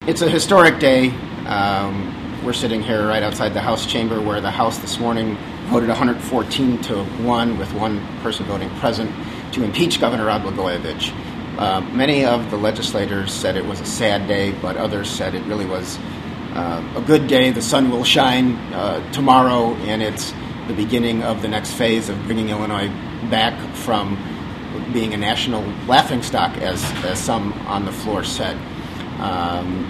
It's a historic day. We're sitting here right outside the House chamber where the House this morning voted 114-1 with one person voting present to impeach Governor Blagojevich. Many of the legislators said it was a sad day, but others said it really was a good day. The sun will shine tomorrow, and it's the beginning of the next phase of bringing Illinois back from being a national laughingstock, as some on the floor said.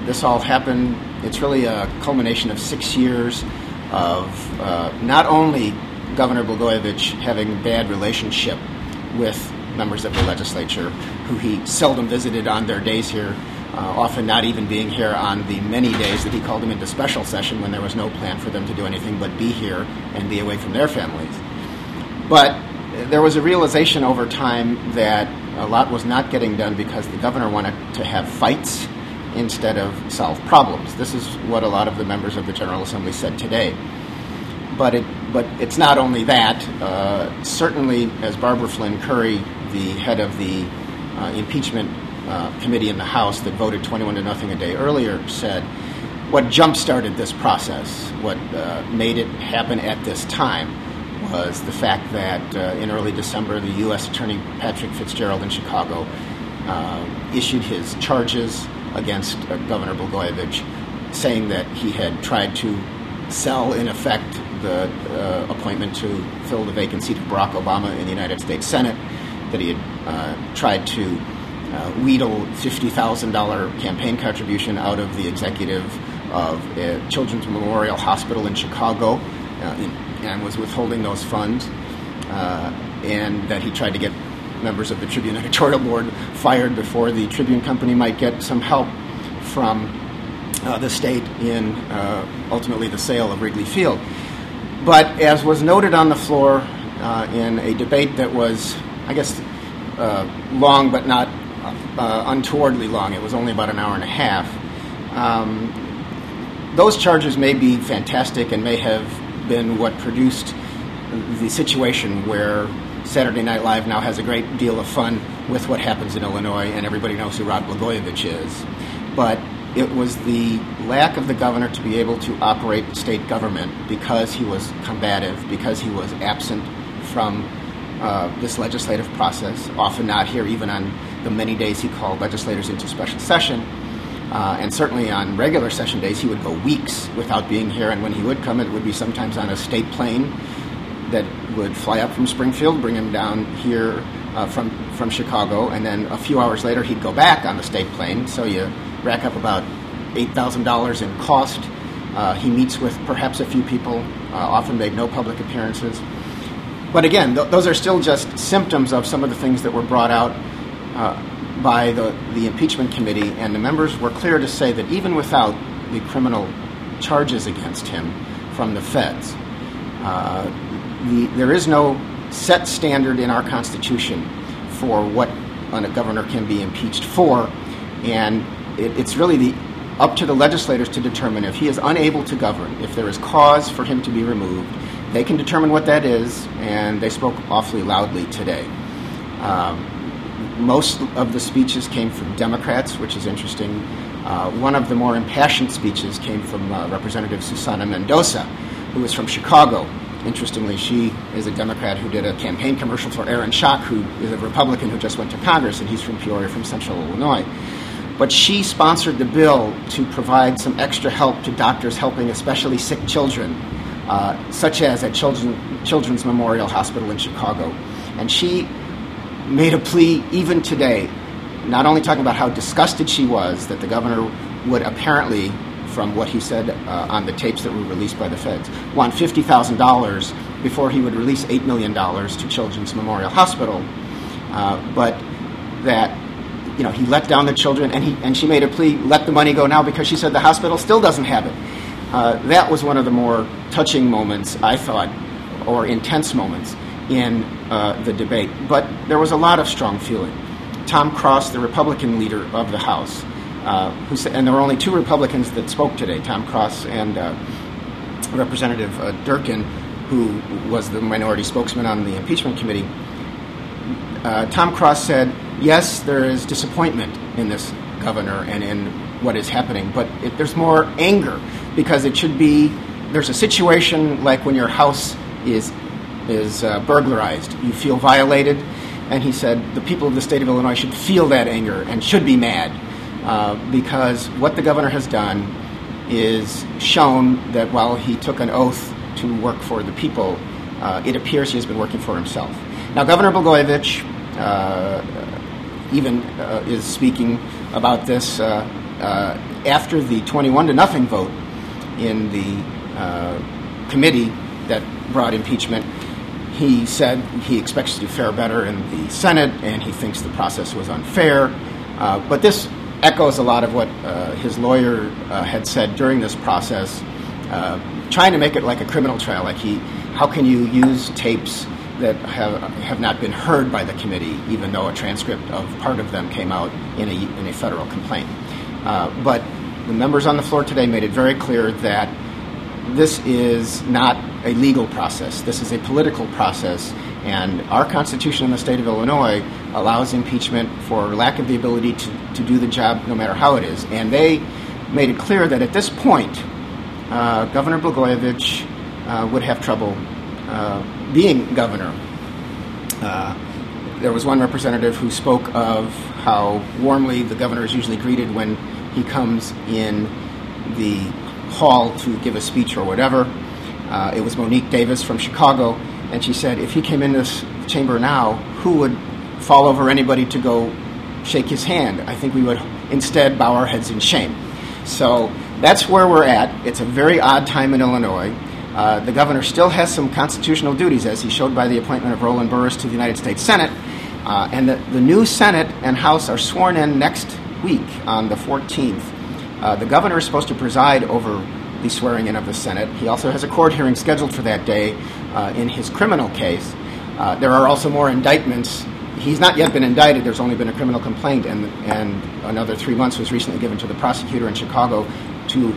This all happened. It's really a culmination of 6 years of not only Governor Blagojevich having a bad relationship with members of the legislature, who he seldom visited on their days here, often not even being here on the many days that he called them into special session when there was no plan for them to do anything but be here and be away from their families. But there was a realization over time that a lot was not getting done because the governor wanted to have fights instead of solve problems. This is what a lot of the members of the General Assembly said today. But it's not only that. Certainly, as Barbara Flynn Curry, the head of the impeachment committee in the House that voted 21-0 a day earlier, said, what jump-started this process, what made it happen at this time, was the fact that in early December, the U.S. Attorney Patrick Fitzgerald in Chicago issued his charges against Governor Blagojevich, saying that he had tried to sell, in effect, the appointment to fill the vacant seat of Barack Obama in the United States Senate, that he had tried to wheedle $50,000 campaign contribution out of the executive of Children's Memorial Hospital in Chicago and was withholding those funds, and that he tried to get members of the Tribune editorial board fired before the Tribune company might get some help from the state in ultimately the sale of Wrigley Field. But as was noted on the floor in a debate that was, I guess, long but not untowardly long, it was only about an hour and a half, those charges may be fantastic and may have been what produced the situation where Saturday Night Live now has a great deal of fun with what happens in Illinois, and everybody knows who Rod Blagojevich is. But it was the lack of the governor to be able to operate state government because he was combative, because he was absent from this legislative process, often not here even on the many days he called legislators into special session. And certainly on regular session days, he would go weeks without being here, and when he would come, it would be sometimes on a state plane that would fly up from Springfield, bring him down here from Chicago, and then a few hours later he'd go back on the state plane. So you rack up about $8,000 in cost. He meets with perhaps a few people, often made no public appearances. But again, those are still just symptoms of some of the things that were brought out by the impeachment committee, and the members were clear to say that even without the criminal charges against him from the feds, there is no set standard in our Constitution for what a governor can be impeached for, and it's really up to the legislators to determine if he is unable to govern, if there is cause for him to be removed. They can determine what that is, and they spoke awfully loudly today. Most of the speeches came from Democrats, which is interesting. One of the more impassioned speeches came from Representative Susana Mendoza, who is from Chicago. Interestingly, she is a Democrat who did a campaign commercial for Aaron Schock, who is a Republican who just went to Congress, and he's from Peoria, from central Illinois. But she sponsored the bill to provide some extra help to doctors helping especially sick children, such as at Children's Memorial Hospital in Chicago. And she made a plea even today, not only talking about how disgusted she was that the governor would apparently, from what he said on the tapes that were released by the feds, want $50,000 before he would release $8 million to Children's Memorial Hospital, but that he let down the children, and she made a plea, let the money go now, because she said the hospital still doesn't have it. That was one of the more touching moments, I thought, or intense moments in the debate. But there was a lot of strong feeling. Tom Cross, the Republican leader of the House, who said, and there were only two Republicans that spoke today, Tom Cross and Representative Durkin, who was the minority spokesman on the impeachment committee. Tom Cross said, yes, there is disappointment in this governor and in what is happening, but there's more anger because there's a situation like when your house is burglarized. You feel violated, and he said the people of the state of Illinois should feel that anger and should be mad because what the governor has done is shown that while he took an oath to work for the people, it appears he has been working for himself. Now, Governor Blagojevich even is speaking about this after the 21-0 vote in the committee that brought impeachment. He said he expects to do fare better in the Senate, and he thinks the process was unfair. But this echoes a lot of what his lawyer had said during this process, trying to make it like a criminal trial. Like how can you use tapes that have not been heard by the committee, even though a transcript of part of them came out in a federal complaint? But the members on the floor today made it very clear that this is not a legal process. This is a political process, and our Constitution in the state of Illinois allows impeachment for lack of the ability to do the job no matter how it is. And they made it clear that at this point, Governor Blagojevich would have trouble being governor. There was one representative who spoke of how warmly the governor is usually greeted when he comes in the hall to give a speech or whatever. It was Monique Davis from Chicago, and she said if he came in this chamber now, who would fall over anybody to go shake his hand? I think we would instead bow our heads in shame. So that's where we're at. It's a very odd time in Illinois. The governor still has some constitutional duties, as he showed by the appointment of Roland Burris to the United States Senate, and the new Senate and House are sworn in next week on the 14th. The governor is supposed to preside over the swearing in of the Senate. He also has a court hearing scheduled for that day in his criminal case. There are also more indictments. He's not yet been indicted. There's only been a criminal complaint, and another 3 months was recently given to the prosecutor in Chicago to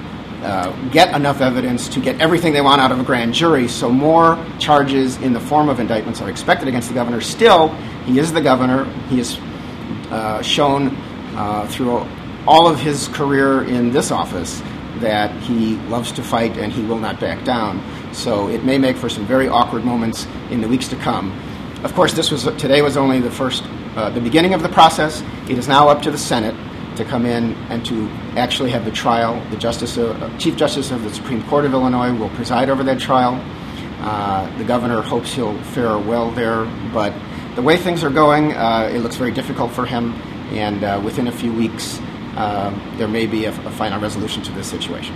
get enough evidence to get everything they want out of a grand jury. So more charges in the form of indictments are expected against the governor. Still, he is the governor. He has shown through all of his career in this office that he loves to fight and he will not back down. So it may make for some very awkward moments in the weeks to come. Of course, today was only the beginning of the process. It is now up to the Senate to come in and to actually have the trial. The Chief Justice of the Supreme Court of Illinois will preside over that trial. The governor hopes he'll fare well there, but the way things are going, it looks very difficult for him, and within a few weeks, there may be a final resolution to this situation.